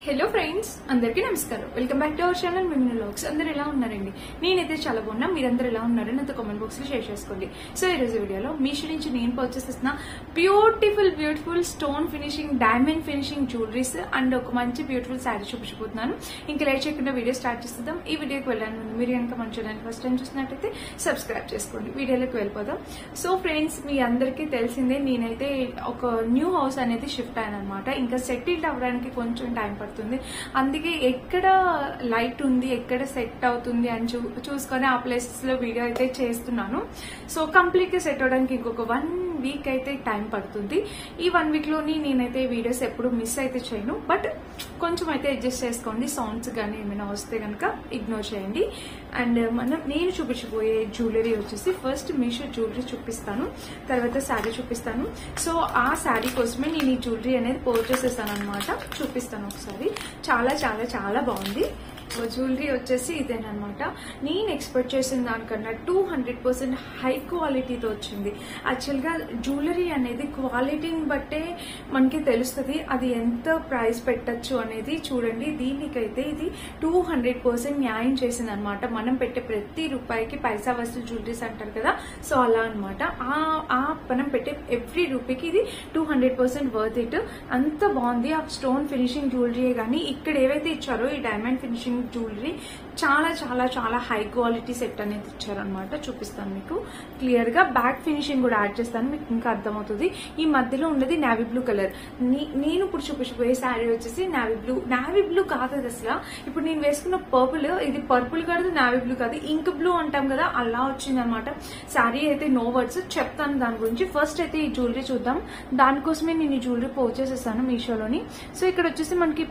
Hello friends, అందరికీ నమస్కారం. Welcome back to our channel Mimini vlogs. అందరు ఎలా ఉన్నారండి? నేనైతే చాలా బాగున్నా. మీరందరూ ఎలా ఉన్నారని నాతో కామెంట్ బాక్స్ లో షేర్ చేసుకోండి. సో ఈ రోజు వీడియోలో మీషో నుంచి నేను పర్చేస్ చేసిన beautiful stone finishing, diamond finishing jewelleries and ఒక మంచి బ్యూటిఫుల్ శారీ చూపించబోతున్నాను. ఇంకా లేట్ చేయకుండా వీడియో స్టార్ట్ చేద్దాం. ఈ వీడియోకి వెళ్ళాను ముందు మీరు కనుక మన ఛానల్ ఫస్ట్ టైం చూసినట్టయితే సబ్స్క్రైబ్ చేసుకోండి. వీడియోలోకి వెళ్ళిపోదాం. సో ఫ్రెండ్స్, మీ అందరికీ తెలిసిందే నేనైతే ఒక న్యూ హౌస్ అనేది షిఫ్ట్ అయ్యాను అనమాట. ఇంకా సెటిల్డ్ అవ్వడానికి కొంచెం టైం పడుతుంది. అందుకే ఎక్కడ లైట్ ఉంది, ఎక్కడ సెట్ అవుతుంది అని చూసుకొని ఆ ప్లేసెస్ లో వీడియో అయితే చేస్తున్నాను. సో కంప్లీట్ గా సెట్ అవడానికి ఇంకొక 1 వీక్ అయితే టైం పడుతుంది. ఈ 1 వీక్ లోని నేనైతే వీడియోస్ ఎప్పుడు మిస్ అయితే చేయను, బట్ కొంచెం అయితే అడ్జస్ట్ చేసుకోండి. సౌండ్స్ కానీ ఏమైనా వస్తే కనుక ఇగ్నోర్ చేయండి. అండ్ నేను చూపించబోయే జ్యువెలరీ వచ్చేసి ఫస్ట్ మీషో జ్యువెలరీ చూపిస్తాను, తర్వాత శారీ చూపిస్తాను. సో ఆ శారీ కోసమే నేను ఈ జ్యువెలరీ అనేది పర్చేస్ చేస్తాను అనమాట. చూపిస్తాను ఒకసారి. చాలా చాలా చాలా బాగుంది. జ్యువెలరీ వచ్చేసి ఇదేనమాట. నేను ఎక్స్పెక్ట్ చేసిన దానికన్నా 200% హై క్వాలిటీతో వచ్చింది. యాక్చువల్ గా జ్యువెలరీ అనేది క్వాలిటీని బట్టే మనకి తెలుస్తుంది అది ఎంత ప్రైస్ పెట్టచ్చు అనేది. చూడండి, దీనికైతే ఇది 200% న్యాయం చేసింది అనమాట. మనం పెట్టే ప్రతి రూపాయికి పైసా వసూలు జ్యువెలరీస్ అంటారు కదా, సో అలా అనమాట. మనం పెట్టే ఎవ్రీ రూపీకి ఇది 200% వర్త్ ఇట్. అంత బాగుంది. ఆ స్టోన్ ఫినిషింగ్ జ్యువెలరీ కానీ ఇక్కడ ఏవైతే ఇచ్చారో ఈ డైమండ్ ఫినిషింగ్ జ్యువెలరీ చాలా చాలా చాలా హై క్వాలిటీ సెట్ అనేది ఇచ్చారనమాట. చూపిస్తాను మీకు క్లియర్ గా. బ్యాక్ ఫినిషింగ్ కూడా యాడ్ చేస్తాను, మీకు ఇంకా అర్థమవుతుంది. ఈ మధ్యలో ఉన్నది నావీ బ్లూ కలర్. నేను ఇప్పుడు చూపించబోయే శారీ వచ్చేసి నావీ బ్లూ కాదు అది అసలు. ఇప్పుడు నేను వేసుకున్న పర్పుల్, ఇది పర్పుల్ కాదు, నావీ బ్లూ కాదు, ఇంక్ బ్లూ అంటాం కదా, అలా వచ్చింది అనమాట. శారీ అయితే నో వర్డ్స్, చెప్తాను దాని గురించి. ఫస్ట్ అయితే ఈ జ్యువెలరీ చూద్దాం. దానికోసమే నేను ఈ జ్యువెలరీ పర్చేస్ చేస్తాను మీషోలోని. సో ఇక్కడ వచ్చేసి మనకి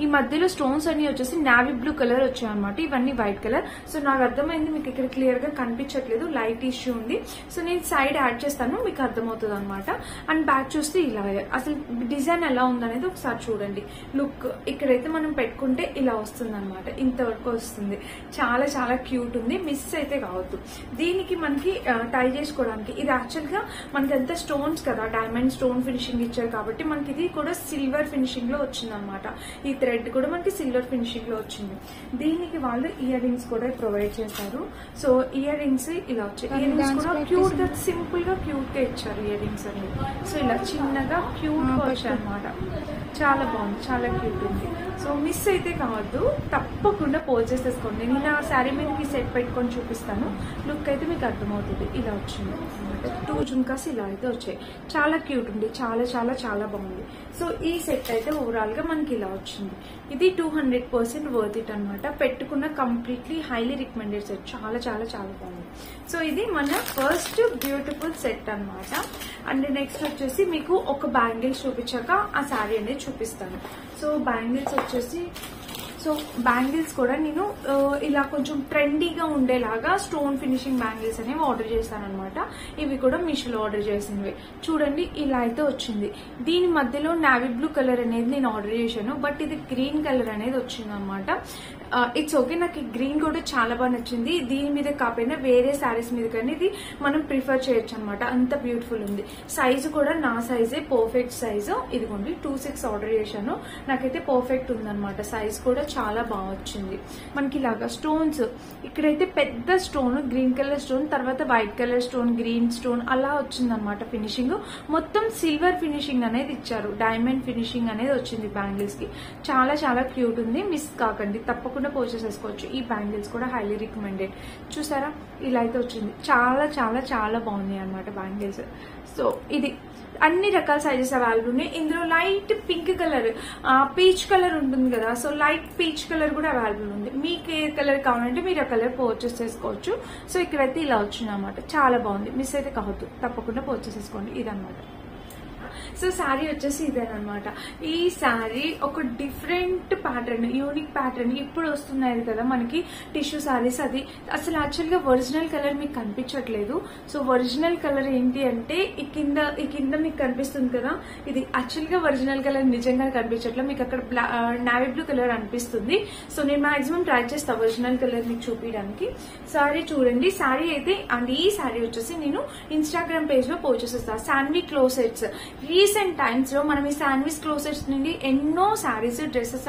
ఈ మధ్యలో స్టోన్స్ అన్ని వచ్చేసి నావీ బ్లూ కలర్ వచ్చాయి అనమాట. ఇవన్నీ వైట్ కలర్. సో నాకు అర్థమైంది, మీకు ఇక్కడ క్లియర్ గా కనిపించట్లేదు, లైట్ ఇష్యూ ఉంది. సో నేను సైడ్ యాడ్ చేస్తాను, మీకు అర్థమవుతుంది అనమాట. అండ్ బ్యాక్ చూస్తే ఇలా అసలు డిజైన్ ఎలా ఉందనేది ఒకసారి చూడండి. లుక్ ఇక్కడైతే మనం పెట్టుకుంటే ఇలా వస్తుంది అనమాట. ఇంతవరకు వస్తుంది. చాలా చాలా క్యూట్ ఉంది. మిస్ అయితే కావద్దు. దీనికి మనకి టై చేసుకోవడానికి ఇది యాక్చువల్ గా మనకి అంతా స్టోన్స్ కదా, డైమండ్ స్టోన్ ఫినిషింగ్ ఇచ్చారు కాబట్టి మనకి ఇది కూడా సిల్వర్ ఫినిషింగ్ లో వచ్చింది అనమాట. ఈ థ్రెడ్ కూడా మనకి సిల్వర్ ఫినిషింగ్ లో వచ్చింది. దీనికి వాళ్ళు ఇయర్ రింగ్స్ కూడా ప్రొవైడ్ చేశారు. సో ఇయర్ రింగ్స్ ఇలా వచ్చాయి. ఇయర్ రింగ్స్ కూడా క్యూట్ గా, సింపుల్ గా క్యూట్ గా ఇచ్చారు ఇయర్ రింగ్స్ అనేది. సో ఇలా చిన్నగా క్యూట్ గా వచ్చాయి అనమాట. చాలా బాగుంది, చాలా క్యూట్ ఉంది. సో మిస్ అయితే కావద్దు, తప్పకుండా పర్చేస్ చేసుకోండి. నేను ఆ శారీ మీదకి సెట్ పెట్టుకొని చూపిస్తాను. లుక్ అయితే మీకు అర్థమవుతుంది. ఇలా వచ్చింది అనమాట. 2 జుంకాస్ ఇలా అయితే వచ్చాయి. చాలా క్యూట్ ఉంది. చాలా చాలా చాలా బాగుంది. సో ఈ సెట్ అయితే ఓవరాల్ గా మనకి ఇలా వచ్చింది. ఇది 200% వర్త్ ఇట్ అనమాట. పెట్టుకున్న కంప్లీట్లీ హైలీ రికమెండెడ్ సెట్. చాలా చాలా చాలా బాగుంది. సో ఇది మన ఫస్ట్ బ్యూటిఫుల్ సెట్ అనమాట. అండ్ నెక్స్ట్ వచ్చేసి మీకు ఒక బ్యాంగిల్స్ చూపించాక ఆ శారీ అనేది చూపిస్తాను. సో బ్యాంగిల్స్ వచ్చేసి బ్యాంగిల్స్ కూడా నేను ఇలా కొంచెం ట్రెండీగా ఉండేలాగా స్టోన్ ఫినిషింగ్ బ్యాంగిల్స్ అనేవి ఆర్డర్ చేశాను అనమాట. ఇవి కూడా మీషోలో ఆర్డర్ చేసినవి. చూడండి, ఇలా అయితే వచ్చింది. దీని మధ్యలో నావీ బ్లూ కలర్ అనేది నేను ఆర్డర్ చేశాను, బట్ ఇది గ్రీన్ కలర్ అనేది వచ్చింది అనమాట. ఇట్స్ ఓకే, నాకు ఈ గ్రీన్ కూడా చాలా బాగా నచ్చింది. దీని మీద కాకపోయినా వేరే శారీస్ మీద కానీ ఇది మనం ప్రిఫర్ చేయొచ్చు అనమాట. అంత బ్యూటిఫుల్ ఉంది. సైజు కూడా నా సైజే, పర్ఫెక్ట్ సైజు. ఇదిగోండి 26 ఆర్డర్ చేశాను. నాకైతే పర్ఫెక్ట్ ఉందన్నమాట. సైజ్ కూడా చాలా బాగా వచ్చింది. మనకి ఇలాగా స్టోన్స్, ఇక్కడైతే పెద్ద స్టోన్, గ్రీన్ కలర్ స్టోన్, తర్వాత white colour stone, green stone అలా వచ్చింది అనమాట. ఫినిషింగ్ మొత్తం సిల్వర్ ఫినిషింగ్ అనేది ఇచ్చారు. డైమండ్ ఫినిషింగ్ అనేది వచ్చింది బ్యాంగిల్స్ కి. చాలా చాలా క్యూట్ ఉంది. మిస్ కాకండి, తప్పకుండా పర్చేస్ చేసుకోవచ్చు. ఈ బ్యాంగిల్స్ కూడా హైలీ రికమెండెడ్. చూసారా, ఇలా అయితే వచ్చింది. చాలా చాలా చాలా బాగున్నాయి అనమాట బ్యాంగిల్స్. సో ఇది అన్ని రకాల సైజెస్ అవైలబుల్ ఉన్నాయి. ఇందులో light pink colour, peach colour ఉంటుంది కదా, సో లైట్ పీచ్ కలర్ కూడా అవైలబుల్ ఉంది. మీకు ఏ కలర్ కావాలంటే మీరు ఆ కలర్ పర్చేస్ చేసుకోవచ్చు. సో ఇక్కడైతే ఇలా వచ్చింది అనమాట. చాలా బాగుంది. మిస్ అయితే కావద్దు, తప్పకుండా పర్చేస్ చేసుకోండి. ఇదనమాట. సో శారీ వచ్చేసి ఇదేనమాట. ఈ శారీ ఒక డిఫరెంట్ ప్యాటర్న్, యూనిక్ ప్యాటర్న్. ఇప్పుడు వస్తున్నాయి కదా మనకి టిష్యూ శారీస్, అది అసలు యాక్చువల్ గా ఒరిజినల్ కలర్ మీకు కనిపించట్లేదు. సో ఒరిజినల్ కలర్ ఏంటి అంటే ఈ కింద మీకు కనిపిస్తుంది కదా, ఇది యాక్చువల్ గా ఒరిజినల్ కలర్ నిజంగా కనిపించట్లేదు. మీకు అక్కడ నావీ బ్లూ కలర్ అనిపిస్తుంది. సో నేను మాక్సిమం ట్రై చేస్తాను ఒరిజినల్ కలర్ మీకు చూపించడానికి. శారీ చూడండి. శారీ అయితే అండ్ ఈ శారీ వచ్చేసి నేను ఇన్స్టాగ్రామ్ పేజ్ లో పోస్ట్ చేస్తాను. శాన్వి క్లోసెట్స్. ఈ రీసెంట్ టైమ్స్ లో మనం ఈ శాండ్విచ్ క్లోసెట్స్ నుండి ఎన్నో శారీస్ డ్రెస్సెస్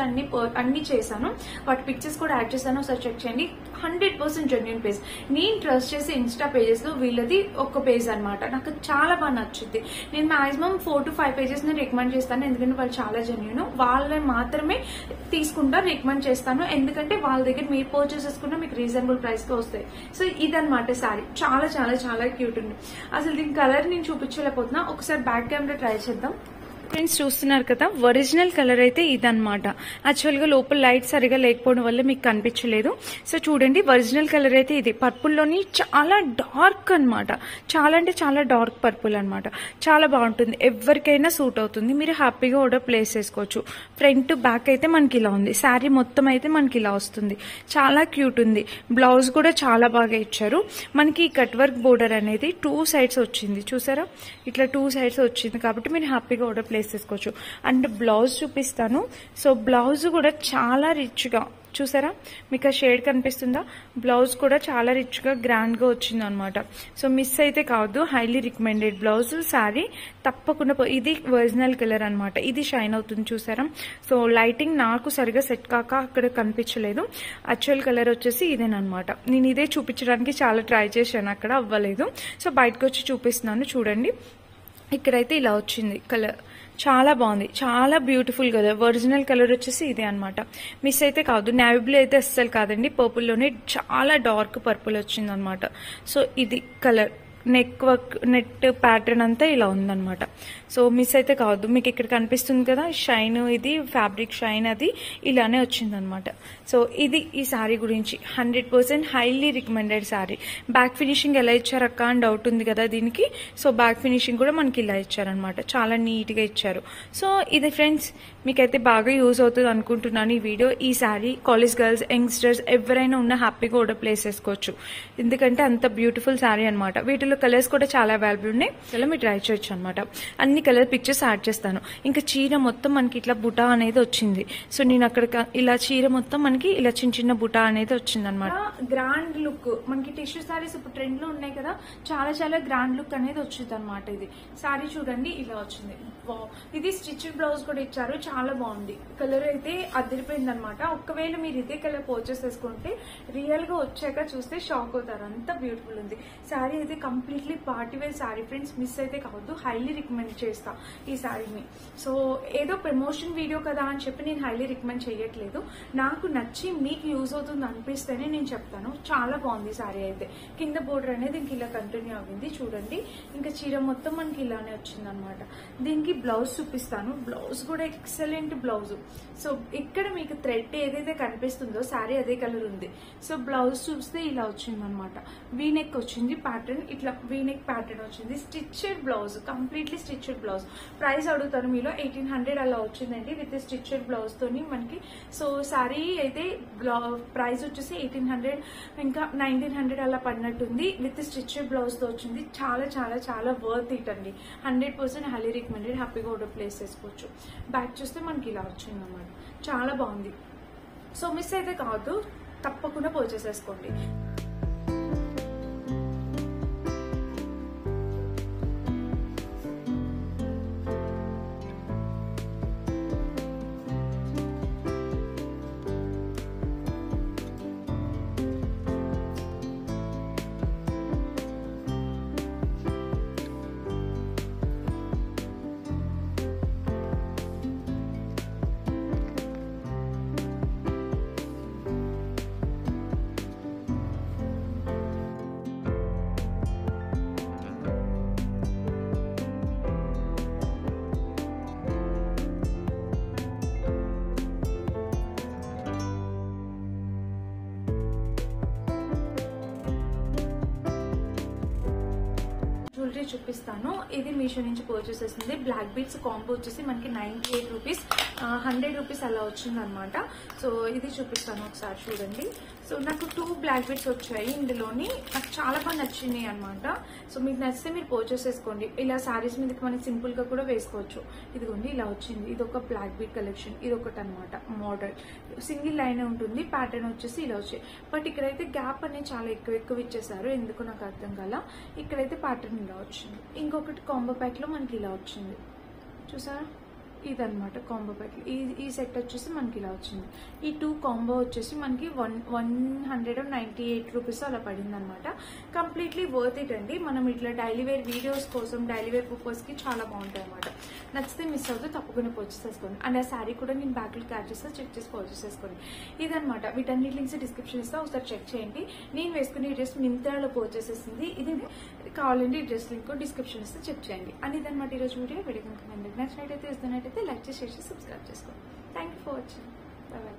అన్ని చేశాను. వాటి పిక్చర్స్ కూడా యాడ్ చేశాను, ఒకసారి చెక్ చేయండి. 100% జెన్యున్ పేజ్. నేను ట్రస్ట్ చేసే ఇన్స్టా పేజెస్ లో వీళ్ళది ఒక పేజ్ అనమాట. నాకు చాలా బాగా నచ్చింది. నేను మాక్సిమం 4 to 5 పేజెస్ ని రికమెండ్ చేస్తాను, ఎందుకంటే వాళ్ళు చాలా జెన్యున్. వాళ్ళని మాత్రమే తీసుకుంటా, రికమెండ్ చేస్తాను, ఎందుకంటే వాళ్ళ దగ్గర మీరు పర్చేస్ చేసుకుంటే మీకు రీజనబుల్ ప్రైస్ కి వస్తాయి. సో ఇదనమాట శారీ. చాలా చాలా చాలా క్యూట్ ఉంది. అసలు దీని కలర్ నేను చూపించలేకపోతున్నా, ఒకసారి బ్యాక్ కెమెరా ట్రై చేద్దాం. ఫ్రెండ్స్ చూస్తున్నారు కదా, ఒరిజినల్ కలర్ అయితే ఇదనమాట. యాక్చువల్ గా లోపల లైట్ సరిగా లేకపోవడం వల్ల మీకు కనిపించలేదు. సో చూడండి, ఒరిజినల్ కలర్ అయితే ఇది. పర్పుల్ లోని చాలా డార్క్ అనమాట, చాలా అంటే చాలా డార్క్ పర్పుల్ అనమాట. చాలా బాగుంటుంది, ఎవరికైనా సూట్ అవుతుంది. మీరు హ్యాపీగా ఆర్డర్ ప్లేస్ చేసుకోవచ్చు. ఫ్రంట్ బ్యాక్ అయితే మనకి ఇలా ఉంది, శారీ మొత్తం అయితే మనకి ఇలా వస్తుంది. చాలా క్యూట్ ఉంది. బ్లౌజ్ కూడా చాలా బాగా ఇచ్చారు. మనకి కట్ వర్క్ బోర్డర్ అనేది 2 sides వచ్చింది, చూసారా? ఇట్లా 2 sides వచ్చింది కాబట్టి మీరు హ్యాపీగా ఆర్డర్ ప్లేస్ చేసుకోవచ్చు. అండ్ బ్లౌజ్ చూపిస్తాను. సో బ్లౌజ్ కూడా చాలా రిచ్ గా, చూసారా? మీకు ఆ షేడ్ కనిపిస్తుందా? బ్లౌజ్ కూడా చాలా రిచ్ గా గ్రాండ్ గా వచ్చింది అనమాట. సో మిస్ అయితే కావద్దు, హైలీ రికమెండెడ్ బ్లౌజ్. శారీ తప్పకుండా ఇది ఒరిజినల్ కలర్ అనమాట. ఇది షైన్ అవుతుంది, చూసారా? సో లైటింగ్ నాకు సరిగా సెట్ కాక అక్కడ కనిపించలేదు. యాక్చువల్ కలర్ వచ్చేసి ఇదేనమాట. నేను ఇదే చూపించడానికి చాలా ట్రై చేశాను, అక్కడ అవ్వలేదు. సో బయటకు వచ్చి చూపిస్తున్నాను, చూడండి. ఇక్కడైతే ఇలా వచ్చింది కలర్, చాలా బాగుంది, చాలా బ్యూటిఫుల్ కలర్. ఒరిజినల్ కలర్ వచ్చేసి ఇదే అనమాట. మిస్ అయితే కాదు. నేవీ బ్లూ అయితే అస్సలు కాదండి, పర్పుల్ లోనే చాలా డార్క్ పర్పుల్ వచ్చింది అనమాట. సో ఇది colour. Neck work, net pattern అంతా ఇలా ఉందన్నమాట. సో మిస్ అయితే కావద్దు. మీకు ఇక్కడ కనిపిస్తుంది కదా షైన్, ఇది ఫ్యాబ్రిక్ షైన్, అది ఇలానే వచ్చిందనమాట. సో ఇది ఈ శారీ గురించి 100% highly recommended sari. Back finishing ఎలా ఇచ్చారక్క అని డౌట్ ఉంది కదా దీనికి. సో బ్యాక్ ఫినిషింగ్ కూడా మనకి ఇలా ఇచ్చారనమాట, చాలా నీట్ గా ఇచ్చారు. సో ఇది ఫ్రెండ్స్, మీకైతే బాగా యూజ్ అవుతుంది అనుకుంటున్నాను ఈ వీడియో. ఈ శారీ కాలేజ్ గర్ల్స్, యంగ్స్టర్స్ ఎవరైనా ఉన్న హ్యాపీగా ఆర్డర్ ప్లేస్ చేసుకోవచ్చు, ఎందుకంటే అంత బ్యూటిఫుల్ శారీ అనమాట. వీటిలో కలర్స్ కూడా చాలా అవైలబుల్ ఉన్నాయి, చాలా మీరు ట్రై చేయొచ్చు అనమాట. అన్ని కలర్ పిక్చర్స్ యాడ్ చేస్తాను. ఇంకా చీర మొత్తం మనకి ఇట్లా బుటా అనేది వచ్చింది. సో నేను అక్కడ ఇలా చీర మొత్తం మనకి ఇలా చిన్న చిన్న బుటా అనేది వచ్చింది అనమాట. గ్రాండ్ లుక్ మనకి టిష్యూ సారీస్ ఇప్పుడు ట్రెండ్ లో ఉన్నాయి కదా, చాలా చాలా గ్రాండ్ లుక్ అనేది వచ్చింది అనమాట. ఇది సారీ చూడండి, ఇలా వచ్చింది. ఇది స్టిచ్డ్ బ్లౌజ్ కూడా ఇచ్చారు, చాలా బాగుంది. కలర్ అయితే అదిరిపోయింది అనమాట. ఒకవేళ మీరు ఇదే కలర్ పర్చేస్ చేసుకుంటే రియల్ గా వచ్చాక చూస్తే షాక్ అవుతారు, అంత బ్యూటిఫుల్ ఉంది. శారీ అయితే completely party wear sari friends, miss అయితే కావద్దు. హైలీ రికమెండ్ చేస్తా ఈ శారీని. సో ఏదో ప్రమోషన్ వీడియో కదా అని చెప్పి నేను హైలీ రికమెండ్ చేయట్లేదు. నాకు నచ్చి మీకు యూజ్ అవుతుంది అనిపిస్తేనే నేను చెప్తాను. చాలా బాగుంది శారీ అయితే. కింద బోర్డర్ అనేది ఇంక ఇలా కంటిన్యూ అవ్వింది, చూడండి. ఇంకా చీర మొత్తం మనకి ఇలానే వచ్చింది అనమాట. దీనికి బ్లౌజ్ చూపిస్తాను. బ్లౌజ్ కూడా ఎక్సలెంట్ బ్లౌజ్. సో ఇక్కడ మీకు థ్రెడ్ ఏదైతే కనిపిస్తుందో శారీ అదే కలర్ ఉంది. సో బ్లౌజ్ చూస్తే ఇలా వచ్చింది అనమాట. వీనెక్ వచ్చింది ప్యాటర్న్, ఇట్లా వీనెక్ ప్యాటర్న్ వచ్చింది. Stitched blouse, completely stitched blouse. Price అడుగుతారు మీలో, 1800 అలా వచ్చిందండి విత్ స్టిచ్డ్ బ్లౌజ్ తోని మనకి. సో శారీ అయితే ప్రైస్ వచ్చేసి 1800 ఇంకా 1900 అలా పడినట్టుంది. విత్ స్టిచ్డ్ బ్లౌజ్ తో వచ్చింది. చాలా చాలా చాలా వర్త్ ఇట్ అండి. 100% హైలీ రికమెండెడ్. హ్యాపీగా ఆర్డర్ ప్లేస్ చేసుకోవచ్చు. బ్యాక్ చూస్తే మనకి ఇలా వచ్చింది అన్నమాట. చాలా బాగుంది. సో మిస్ అయితే కాదు, తప్పకుండా పర్చేస్ చేసుకోండి. జ్యువెలరీ చూపిస్తాను. ఇది మీషో నుంచి పర్చేస్ చేసింది. బ్లాక్ బీడ్స్ కాంబో వచ్చేసి మనకి 98 రూపీస్, 100 రూపీస్ అలా వచ్చింది అనమాట. సో ఇది చూపిస్తాను, ఒకసారి చూడండి. సో నాకు 2 బ్లాక్ బీడ్స్ వచ్చాయి ఇందులోని. నాకు చాలా బాగా నచ్చినాయి అనమాట. సో మీకు నచ్చితే మీరు పర్చేస్ చేసుకోండి. ఇలా శారీస్ మీదకి మనకి సింపుల్ గా కూడా వేసుకోవచ్చు. ఇదిగోండి ఇలా వచ్చింది. ఇది ఒక బ్లాక్ బీడ్ కలెక్షన్, ఇది ఒకటి అనమాట. మోడల్ సింగిల్ లైన్ ఉంటుంది. ప్యాటర్న్ వచ్చేసి ఇలా వచ్చాయి. బట్ ఇక్కడైతే గ్యాప్ అనేది చాలా ఎక్కువ ఇచ్చేసారు, ఎందుకు నాకు అర్థం కాల. ఇక్కడైతే ప్యాటర్న్ ఇలా వచ్చింది. ఇంకొకటి కాంబో ప్యాక్ లో మనకి ఇలా వచ్చింది. చూసారా, ఇదన్నమాట కాంబో ప్యాక్. ఈ సెట్ వచ్చేసి మనకి ఇలా వచ్చింది. ఈ 2 కాంబో వచ్చేసి మనకి 198 రూపీస్ అలా పడింది అనమాట. కంప్లీట్లీ వర్త్ ఇట్ అండి. మనం ఇట్లా డైలీ వేర్ వీడియోస్ కోసం, డైలీ వేర్ పర్పస్ కి చాలా బాగుంటాయి అనమాట. నచ్చితే మిస్ అవుతే తప్పకుండా పర్చేస్ చేసుకోండి. అండ్ ఆ శారీ కూడా నేను బ్యాక్ లో క్యాచ్ చేస్తే చెక్ చేసి పర్చేస్ చేసుకోండి. ఇదనమాట. వీటన్ని లింక్స్ డిస్క్రిప్షన్ ఇస్తా, ఒకసారి చెక్ చేయండి. నేను వేసుకునే డ్రెస్ మింత్రాలో పర్చేస్ చేసింది. ఇది కావాలంటే ఈ డ్రెస్ లింక్ డిస్క్రిప్షన్ ఇస్తే చెక్ చేయండి. అని ఇదనమాట ఈరోజు వీడియో కనుక నచ్చినట్టయితే, ఇస్తున్నట్టయితే లైక్ చేసి, షేర్ చేసి, సబ్స్క్రైబ్ చేసుకోండి. Thank you for watching. Bye.